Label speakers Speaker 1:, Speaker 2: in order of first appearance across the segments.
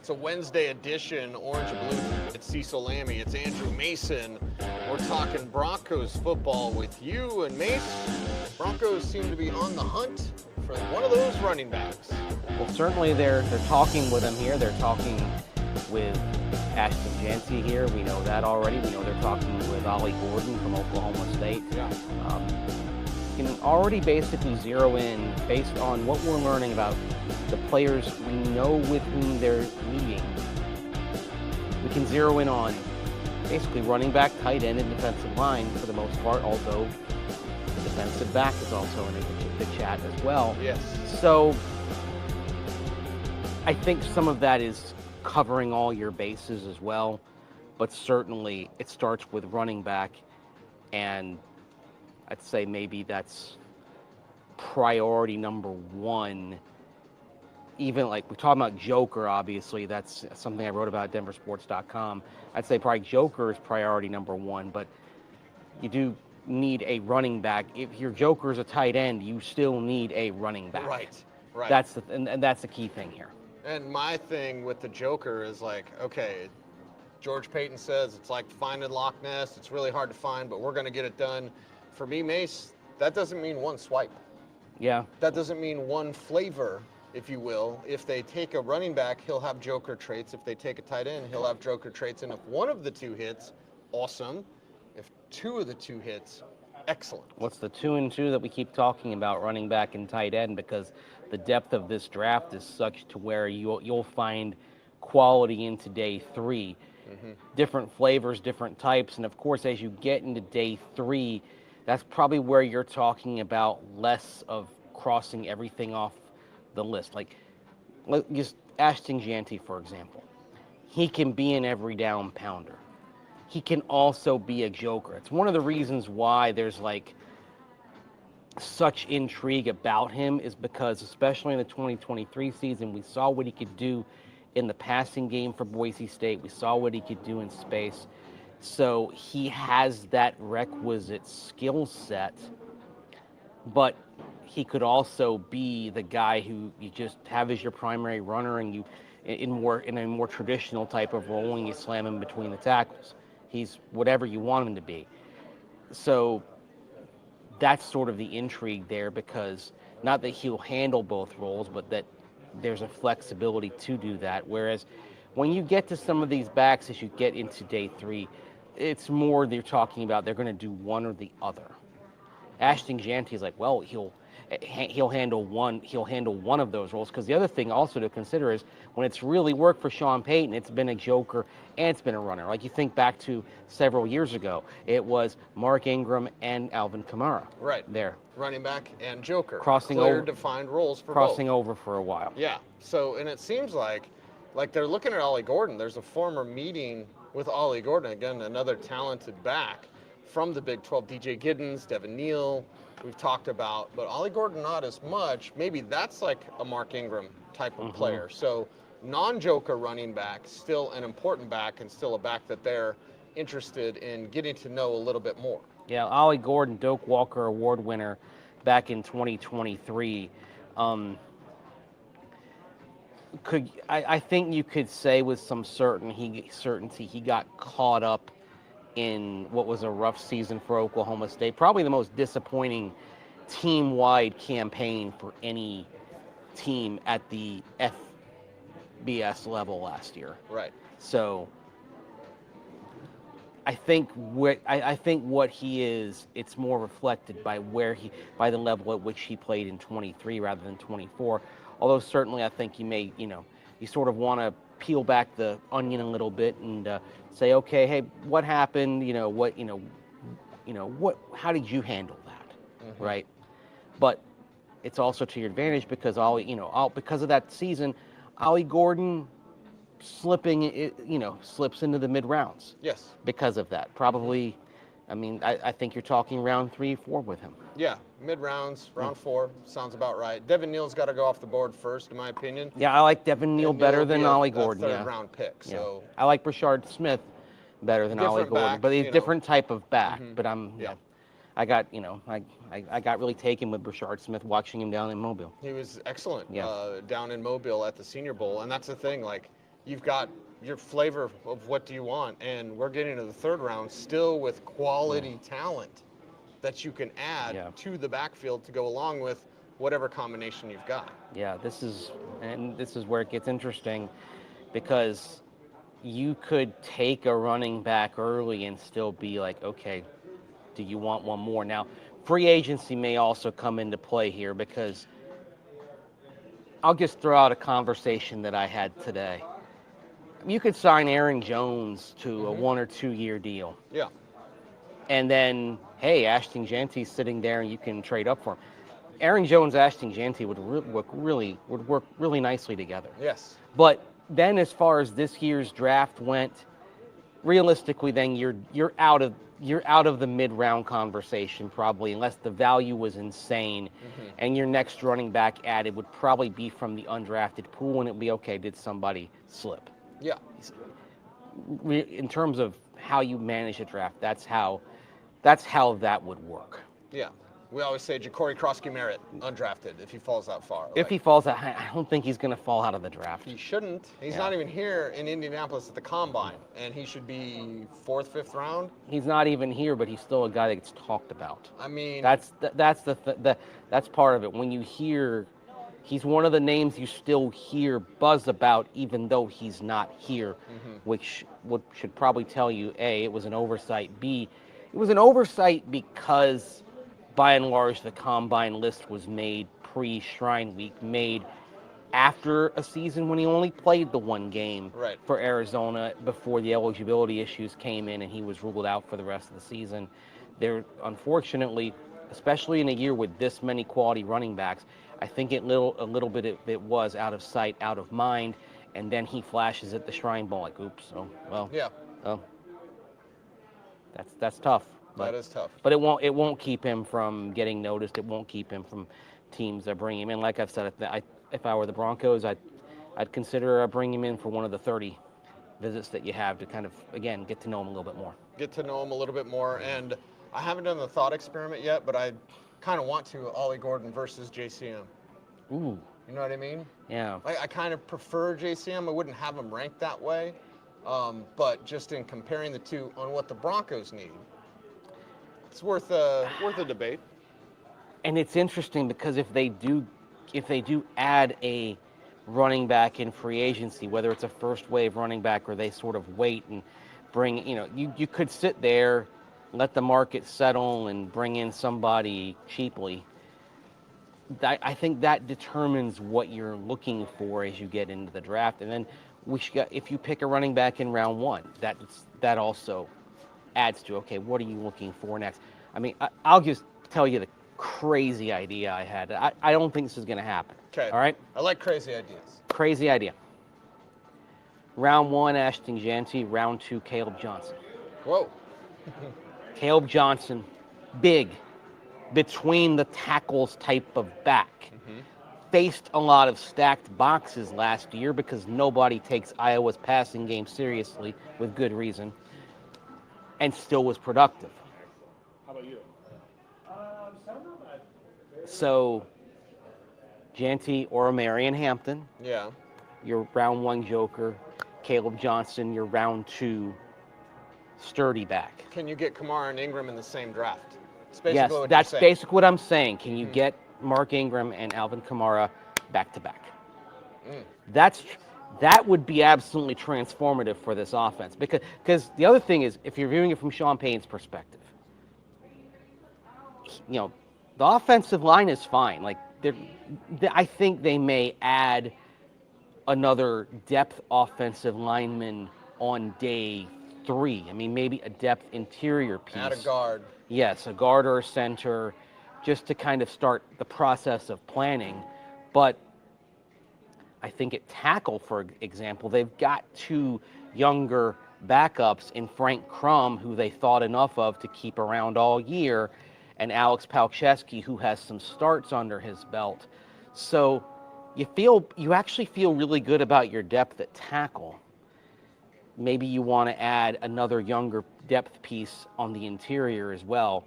Speaker 1: It's a Wednesday edition, Orange and Blue. It's Cecil Lammy, it's Andrew Mason. We're talking Broncos football with you and Mace. Broncos seem to be on the hunt for one of those running backs.
Speaker 2: Well, certainly they're talking with him here. They're talking with Ashton Jeanty here. We know that already. We know they're talking with Ollie Gordon from Oklahoma State.
Speaker 1: Yeah.
Speaker 2: You can already basically zero in based on what we're learning about the players we know with whom they're meeting. We can zero in on basically running back, tight end, and defensive line for the most part, although the defensive back is also in the chat as well.
Speaker 1: Yes.
Speaker 2: So I think some of that is covering all your bases as well, but certainly it starts with running back, and I'd say maybe that's priority number one. Even like we're talking about Joker, obviously, that's something I wrote about at denversports.com. I'd say probably Joker is priority number one, but you do need a running back. If your Joker is a tight end, you still need a running back.
Speaker 1: Right.
Speaker 2: That's and that's the key thing here.
Speaker 1: And my thing with the Joker is like, okay, George Payton says it's like finding Loch Ness. It's really hard to find, but we're going to get it done. For me, Mace, that doesn't mean one swipe.
Speaker 2: Yeah.
Speaker 1: That doesn't mean one flavor, if you will. If they take a running back, he'll have Joker traits. If they take a tight end, he'll have Joker traits. And if one of the two hits, awesome. If two of the two hits, excellent.
Speaker 2: What's the 2 and 2 that we keep talking about, running back and tight end, because the depth of this draft is such to where you'll find quality into day 3.
Speaker 1: Mm-hmm.
Speaker 2: Different flavors, different types, and of course as you get into day 3, that's probably where you're talking about less of crossing everything off the list. Like, just Ashton Jeanty, for example. He can be an every down pounder. He can also be a joker. It's one of the reasons why there's like such intrigue about him, is because especially in the 2023 season, we saw what he could do in the passing game for Boise State. We saw what he could do in space. So he has that requisite skill set, but he could also be the guy who you just have as your primary runner, and you in a more traditional type of role, and you slam him between the tackles. He's whatever you want him to be. So that's sort of the intrigue there, because not that he'll handle both roles, but that there's a flexibility to do that. Whereas when you get to some of these backs, as you get into day 3, it's more they're talking about they're going to do one or the other. Ashton Jeanty is like, well, he'll handle one of those roles, because the other thing also to consider is when it's really worked for Sean Payton, it's been a joker and it's been a runner. Like you think back to several years ago, it was Mark Ingram and Alvin Kamara.
Speaker 1: Right.
Speaker 2: There.
Speaker 1: Running back and joker.
Speaker 2: Crossing
Speaker 1: Clear
Speaker 2: over,
Speaker 1: defined roles for
Speaker 2: crossing
Speaker 1: both.
Speaker 2: over for a while.
Speaker 1: Yeah. So, and it seems like they're looking at Ollie Gordon. There's a former meeting with Ollie Gordon, again, another talented back from the Big 12. DJ Giddens, Devin Neal, we've talked about, but Ollie Gordon not as much. Maybe that's like a Mark Ingram type of player. So non-joker running back, still an important back, and still a back that they're interested in getting to know a little bit more.
Speaker 2: Yeah, Ollie Gordon, Doak Walker Award winner back in 2023. I think you could say with some certainty he got caught up in what was a rough season for Oklahoma State. Probably the most disappointing team-wide campaign for any team at the FBS level last year.
Speaker 1: Right.
Speaker 2: So I think what he is, it's more reflected by by the level at which he played in 23 rather than 24. Although certainly I think you sort of want to peel back the onion a little bit and say, okay, hey, what happened? How did you handle that? Mm-hmm. Right? But it's also to your advantage because because of that season, Ollie Gordon slips into the mid rounds.
Speaker 1: Yes.
Speaker 2: Because of that, probably. I think you're talking round 3, 4 with him.
Speaker 1: Yeah, mid-rounds, round 4, sounds about right. Devin Neal's got to go off the board first, in my opinion.
Speaker 2: Yeah, I like Devin Neal better than Ollie Gordon.
Speaker 1: Third-round pick. So
Speaker 2: I like Brashard Smith better than Ollie Gordon,
Speaker 1: back,
Speaker 2: but he's a different type of back.
Speaker 1: Mm-hmm.
Speaker 2: But I got really taken with Brashard Smith watching him down in Mobile.
Speaker 1: He was excellent
Speaker 2: Yeah.
Speaker 1: down in Mobile at the Senior Bowl, and that's the thing. Like, you've got your flavor of what do you want, and we're getting to the third round still with quality talent that you can add
Speaker 2: Yeah.
Speaker 1: to the backfield to go along with whatever combination you've got.
Speaker 2: Yeah, this is where it gets interesting, because you could take a running back early and still be like, okay, do you want one more? Now, free agency may also come into play here, because I'll just throw out a conversation that I had today. You could sign Aaron Jones to a 1 or 2 year deal,
Speaker 1: Yeah.
Speaker 2: and then, hey, Ashton Genty's sitting there and you can trade up for him. Aaron Jones, Ashton Genty would work really nicely together.
Speaker 1: Yes.
Speaker 2: But then, as far as this year's draft went, realistically, then you're out of the mid-round conversation probably, unless the value was insane, and your next running back added would probably be from the undrafted pool, and it'd be okay. Did somebody slip?
Speaker 1: Yeah.
Speaker 2: In terms of how you manage a draft, that's how that would work.
Speaker 1: Yeah. We always say Ja'Cory Krosky-Merritt, undrafted, if he falls that far.
Speaker 2: If he falls out, I don't think he's going to fall out of the draft.
Speaker 1: He shouldn't. He's not even here in Indianapolis at the Combine, and he should be 4th, 5th round.
Speaker 2: He's not even here, but he's still a guy that gets talked about.
Speaker 1: I mean,
Speaker 2: that's part of it. When you hear, he's one of the names you still hear buzz about, even though he's not here, which should probably tell you, A, it was an oversight. B, it was an oversight because, by and large, the Combine list was made pre-Shrine Week, made after a season when he only played the one game for Arizona before the eligibility issues came in and he was ruled out for the rest of the season. There, unfortunately, especially in a year with this many quality running backs, I think a little bit it was out of sight, out of mind, and then he flashes at the Shrine Bowl like, oops, oh, well,
Speaker 1: yeah,
Speaker 2: oh, that's tough.
Speaker 1: That is tough.
Speaker 2: But it won't keep him from getting noticed. It won't keep him from teams that bring him in. Like I've said, if I were the Broncos, I'd consider bringing him in for one of the 30 visits that you have to kind of, again, get to know him a little bit more.
Speaker 1: Get to know him a little bit more. And I haven't done the thought experiment yet, but I kind of want to. Ollie Gordon versus JCM.
Speaker 2: Ooh.
Speaker 1: You know what I mean?
Speaker 2: Yeah.
Speaker 1: I kind of prefer JCM. I wouldn't have him ranked that way. But just in comparing the two on what the Broncos need, it's worth a debate.
Speaker 2: And it's interesting because if they do add a running back in free agency, whether it's a first wave running back or they sort of wait and bring, you could sit there, let the market settle and bring in somebody cheaply. I think that determines what you're looking for as you get into the draft. And then if you pick a running back in round 1, that also adds to, okay, what are you looking for next? I mean, I'll just tell you the crazy idea I had. I don't think this is going to happen.
Speaker 1: Okay.
Speaker 2: All right?
Speaker 1: I like crazy ideas.
Speaker 2: Crazy idea. Round 1, Ashton Genty. Round 2, Caleb Johnson.
Speaker 1: Whoa.
Speaker 2: Caleb Johnson, big, between the tackles type of back. Faced a lot of stacked boxes last year because nobody takes Iowa's passing game seriously, with good reason, and still was productive.
Speaker 3: How about you?
Speaker 2: So, Genty or Marion Hampton,
Speaker 1: Yeah.
Speaker 2: your round 1 joker. Caleb Johnson, your round 2 sturdy back.
Speaker 1: Can you get Kamara and Ingram in the same draft? That's
Speaker 2: Yes,
Speaker 1: what
Speaker 2: that's
Speaker 1: you're saying.
Speaker 2: basically what I'm saying. Can you get Mark Ingram and Alvin Kamara back to back? That would be absolutely transformative for this offense, because the other thing is, if you're viewing it from Sean Payton's perspective, the offensive line is fine. Like, I think they may add another depth offensive lineman on day 3. I mean, maybe a depth interior piece.
Speaker 1: Add a guard.
Speaker 2: Yes, a guard or a center, just to kind of start the process of planning. But I think at tackle, for example, they've got 2 younger backups in Frank Crum, who they thought enough of to keep around all year, and Alex Palczewski, who has some starts under his belt. So you actually feel really good about your depth at tackle. Maybe you want to add another younger depth piece on the interior as well.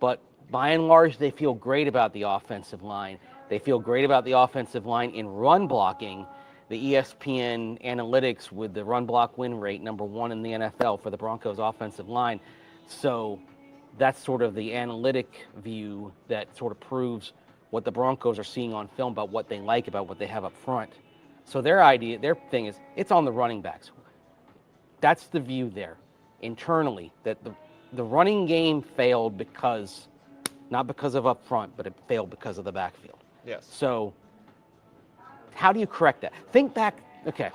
Speaker 2: But by and large, they feel great about the offensive line. They feel great about the offensive line in run blocking. the ESPN analytics with the run block win rate, number 1 in the NFL for the Broncos offensive line. So that's sort of the analytic view that sort of proves what the Broncos are seeing on film about what they like, about what they have up front. So their thing is, it's on the running backs. That's the view there, internally, that the running game failed because, not because of up front, but it failed because of the backfield.
Speaker 1: Yes.
Speaker 2: So how do you correct that? Think back, okay.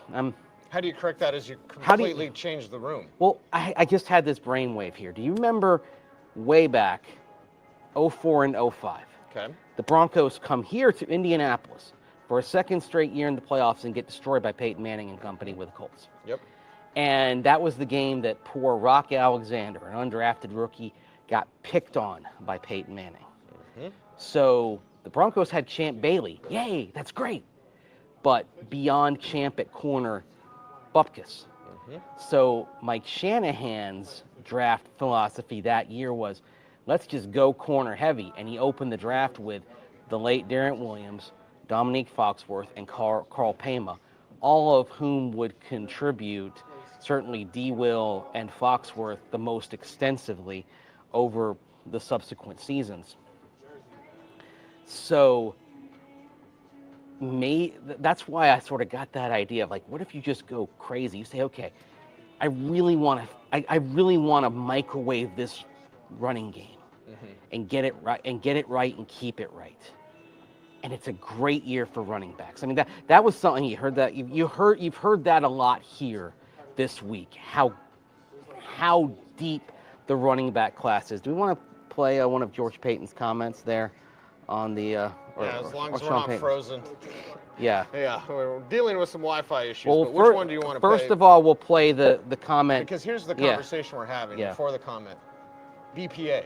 Speaker 1: How do you correct that as you completely change the room?
Speaker 2: Well, I just had this brainwave here. Do you remember way back, 04 and 05?
Speaker 1: Okay.
Speaker 2: The Broncos come here to Indianapolis for a second straight year in the playoffs and get destroyed by Peyton Manning and company with the Colts.
Speaker 1: Yep.
Speaker 2: And that was the game that poor Rock Alexander, an undrafted rookie, got picked on by Peyton Manning. Mm-hmm. So the Broncos had Champ Bailey. Yay, that's great. But beyond Champ at corner, Bupkis. Mm-hmm. So Mike Shanahan's draft philosophy that year was, let's just go corner heavy. And he opened the draft with the late Darren Williams, Dominique Foxworth, and Carl Pema, all of whom would contribute, certainly D. Will and Foxworth, the most extensively over the subsequent seasons. So that's why I sort of got that idea of, like, what if you just go crazy? You say, okay, I really want to microwave this running game, mm-hmm. and get it right and keep it right. And it's a great year for running backs. I mean, that was something you heard that you've heard that a lot here this week. How deep the running back class is. Do we want to play one of George Payton's comments there on the?
Speaker 1: As long as we're not frozen.
Speaker 2: Yeah.
Speaker 1: Yeah, we're dealing with some Wi-Fi issues. Well, but which one do you want to play?
Speaker 2: First of all, we'll play the comment.
Speaker 1: Because here's the conversation we're having before the comment. BPA.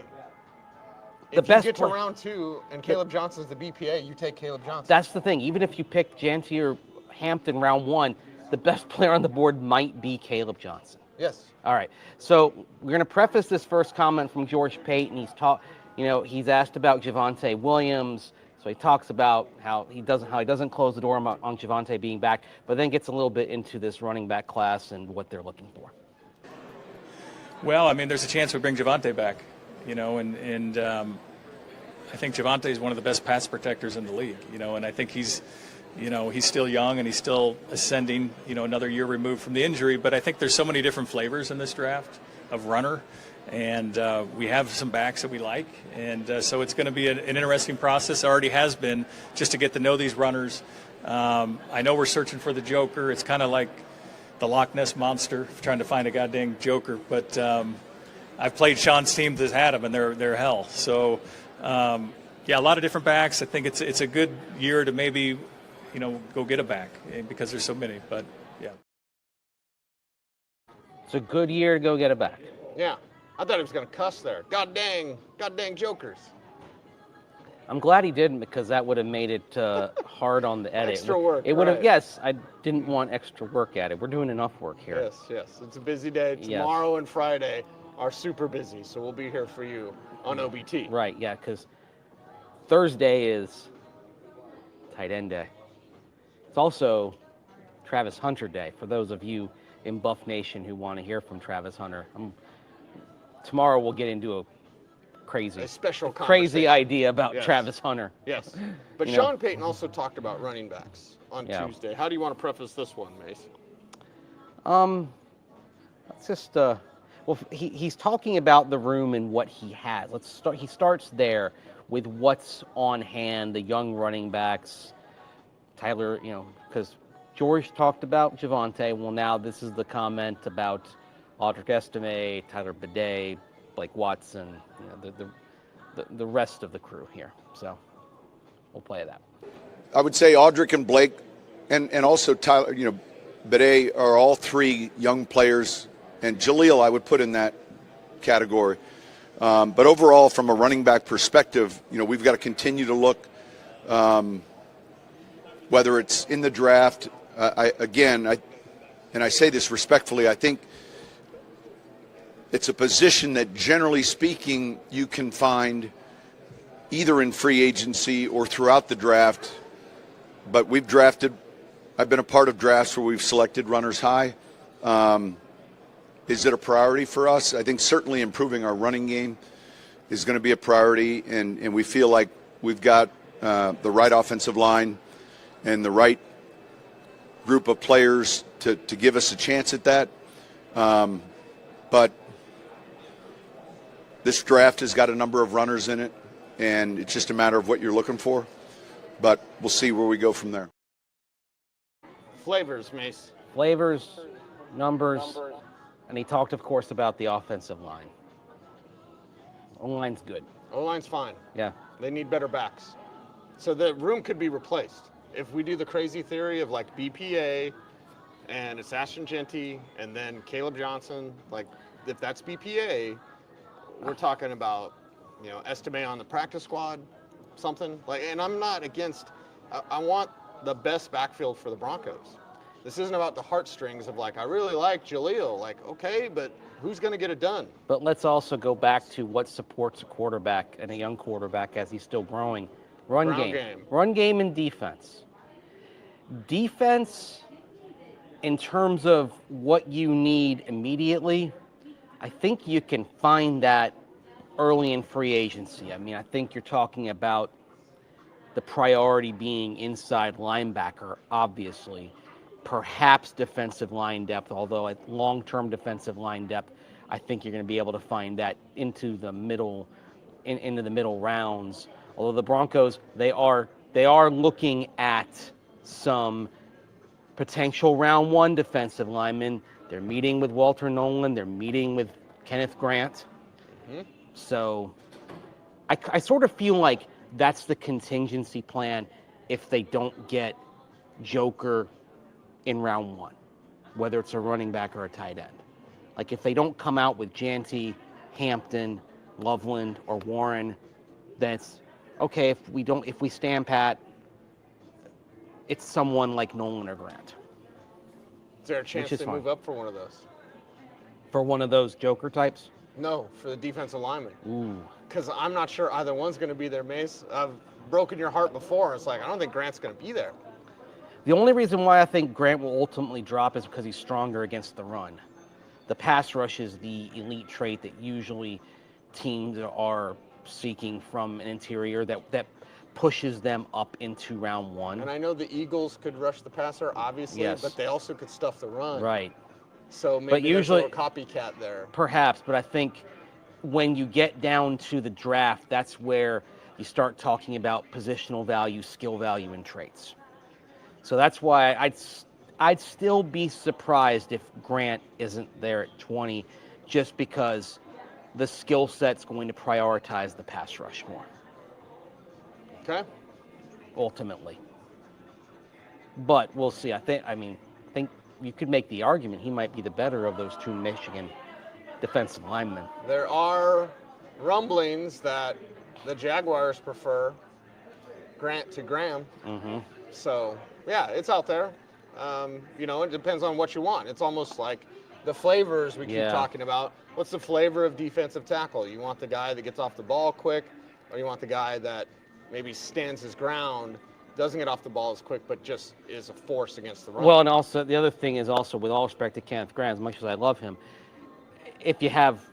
Speaker 1: If you get to round 2 and Caleb Johnson's the BPA, you take Caleb Johnson.
Speaker 2: That's the thing. Even if you pick Janty or Hampton round 1, the best player on the board might be Caleb Johnson.
Speaker 1: Yes.
Speaker 2: All right. So we're going to preface this first comment from George Payton. He's asked about Javonte Williams. So he talks about how he doesn't close the door on Javonte being back, but then gets a little bit into this running back class and what they're looking for.
Speaker 3: Well, I mean, there's a chance we bring Javonte back, and I think Javonte is one of the best pass protectors in the league, and I think he's still young and he's still ascending, another year removed from the injury, but I think there's so many different flavors in this draft of runner. And we have some backs that we like, and so it's going to be an interesting process. It already has been, just to get to know these runners. I know we're searching for the Joker. It's kind of like the Loch Ness Monster, trying to find a goddamn Joker. But I've played Sean's teams that had them, and they're hell. So, a lot of different backs. I think it's a good year to maybe, go get a back because there's so many. But, yeah.
Speaker 2: It's a good year to go get a back.
Speaker 1: Yeah. I thought he was going to cuss there. God dang Jokers.
Speaker 2: I'm glad he didn't, because that would have made it hard on the edit.
Speaker 1: Extra work.
Speaker 2: It would have. Yes, I didn't want extra work at it. We're doing enough work here.
Speaker 1: Yes. It's a busy day. Tomorrow and Friday are super busy, so we'll be here for you on OBT.
Speaker 2: Right. Yeah, because Thursday is tight end day. It's also Travis Hunter day for those of you in Buff Nation who want to hear from Travis Hunter. Tomorrow we'll get into a crazy idea about Travis Hunter.
Speaker 1: Yes. But Sean Payton also talked about running backs on Tuesday. How do you want to preface this one, Mace?
Speaker 2: Let's just he's talking about the room and what he has. He starts there with what's on hand, the young running backs. Tyler, because George talked about Javonte. Well, now this is the comment about Audric Estime, Tyler Bidet, Blake Watson, the rest of the crew here. So we'll play that.
Speaker 4: I would say Audric and Blake and also Tyler, Bidet are all 3 young players, and Jaleel I would put in that category. But overall, from a running back perspective, we've got to continue to look, whether it's in the draft. I say this respectfully, I think it's a position that, generally speaking, you can find either in free agency or throughout the draft. But we've drafted I've been a part of drafts where we've selected runners high. Is it a priority for us? I think certainly improving our running game is going to be a priority, and we feel like we've got the right offensive line and the right group of players to give us a chance at that. But this draft has got a number of runners in it, and it's just a matter of what you're looking for. But we'll see where we go from there.
Speaker 1: Flavors, Mace.
Speaker 2: Flavors, numbers, and he talked, of course, about the offensive line. O-line's good.
Speaker 1: O-line's fine.
Speaker 2: Yeah.
Speaker 1: They need better backs. So the room could be replaced. If we do the crazy theory of like BPA and it's Ashton Genty and then Caleb Johnson, like if that's BPA, we're talking about, Estime on the practice squad, something like, and I'm not against, I want the best backfield for the Broncos. This isn't about the heartstrings of like, I really like Jaleel. Like, okay, but who's going to get it done?
Speaker 2: But let's also go back to what supports a quarterback and a young quarterback as he's still growing. Run game. Run game and defense. Defense, in terms of what you need immediately, I think you can find that early in free agency. I mean, I think you're talking about the priority being inside linebacker, obviously. Perhaps defensive line depth, although at long-term defensive line depth, I think you're going to be able to find that into the middle rounds. Although the Broncos, they are looking at some potential round one defensive linemen. They're meeting with Walter Nolan. They're meeting with Kenneth Grant. Mm-hmm. So I sort of feel like that's the contingency plan if they don't get Joker in round one, whether it's a running back or a tight end. Like if they don't come out with Janty, Hampton, Loveland, or Warren, then it's okay. If we stand pat, it's someone like Nolan or Grant.
Speaker 1: Is there a chance they move up for one of those?
Speaker 2: For one of those Joker types?
Speaker 1: No, for the defensive lineman.
Speaker 2: Ooh.
Speaker 1: Because I'm not sure either one's going to be there, Mace. I've broken your heart before. It's like, I don't think Grant's going to be there.
Speaker 2: The only reason why I think Grant will ultimately drop is because he's stronger against the run. The pass rush is the elite trait that usually teams are seeking from an interior that pushes them up into round one.
Speaker 1: And I know the Eagles could rush the passer, obviously,
Speaker 2: yes,
Speaker 1: but they also could stuff the run.
Speaker 2: Right.
Speaker 1: So maybe
Speaker 2: but usually,
Speaker 1: there's a little copycat there.
Speaker 2: Perhaps, but I think when you get down to the draft, that's where you start talking about positional value, skill value, and traits. So that's why I'd still be surprised if Grant isn't there at 20, just because the skill set's going to prioritize the pass rush more.
Speaker 1: Okay.
Speaker 2: Ultimately. But we'll see. I think you could make the argument he might be the better of those two Michigan defensive linemen.
Speaker 1: There are rumblings that the Jaguars prefer Grant to Graham. Mm-hmm. So, yeah, it's out there. It depends on what you want. It's almost like the flavors we keep talking about. What's the flavor of defensive tackle? You want the guy that gets off the ball quick, or you want the guy that maybe stands his ground, doesn't get off the ball as quick, but just is a force against the run?
Speaker 2: Well, and also the other thing is also, with all respect to Kenneth Grant, as much as I love him, if you have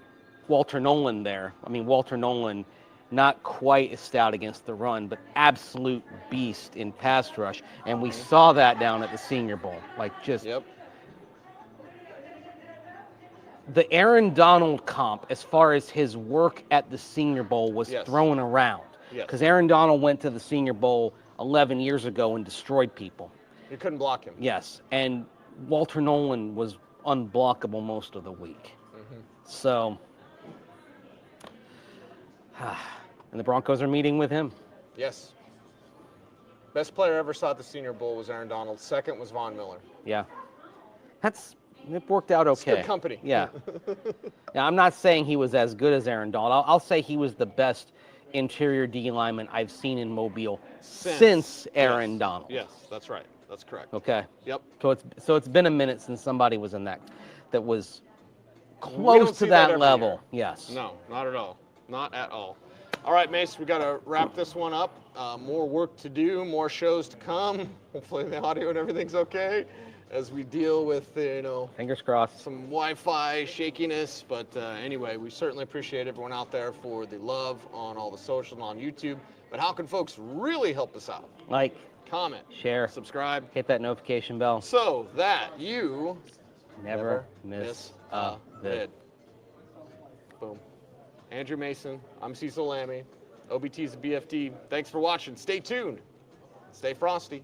Speaker 2: Walter Nolan there, Walter Nolan, not quite as stout against the run, but absolute beast in pass rush. And we saw that down at the Senior Bowl.
Speaker 1: Yep.
Speaker 2: The Aaron Donald comp, as far as his work at the Senior Bowl, was thrown around. Because Aaron Donald went to the Senior Bowl 11 years ago and destroyed people.
Speaker 1: You couldn't block him.
Speaker 2: Yes. And Walter Nolan was unblockable most of the week. Mm-hmm. So... and the Broncos are meeting with him.
Speaker 1: Yes. Best player ever saw at the Senior Bowl was Aaron Donald. Second was Von Miller.
Speaker 2: Yeah. It worked out okay.
Speaker 1: It's good company.
Speaker 2: Yeah. Now, I'm not saying he was as good as Aaron Donald. I'll say he was the best interior D lineman I've seen in Mobile since Aaron Donald.
Speaker 1: Yes, that's right. That's correct.
Speaker 2: Okay.
Speaker 1: Yep.
Speaker 2: So it's been a minute since somebody was in that was close to that level.
Speaker 1: Year.
Speaker 2: Yes.
Speaker 1: No, not at all. Not at all. All right, Mace, we got to wrap this one up. more work to do, more shows to come. Hopefully the audio and everything's okay as we deal with,
Speaker 2: Fingers crossed.
Speaker 1: some Wi-Fi shakiness. But anyway, we certainly appreciate everyone out there for the love on all the socials and on YouTube. But how can folks really help us out?
Speaker 2: Like,
Speaker 1: Comment,
Speaker 2: share,
Speaker 1: subscribe,
Speaker 2: hit that notification bell.
Speaker 1: so that you
Speaker 2: Never miss a vid.
Speaker 1: Boom. Andrew Mason, I'm Cecil Lammy. OBT's a BFD. Thanks for watching. Stay tuned. Stay frosty.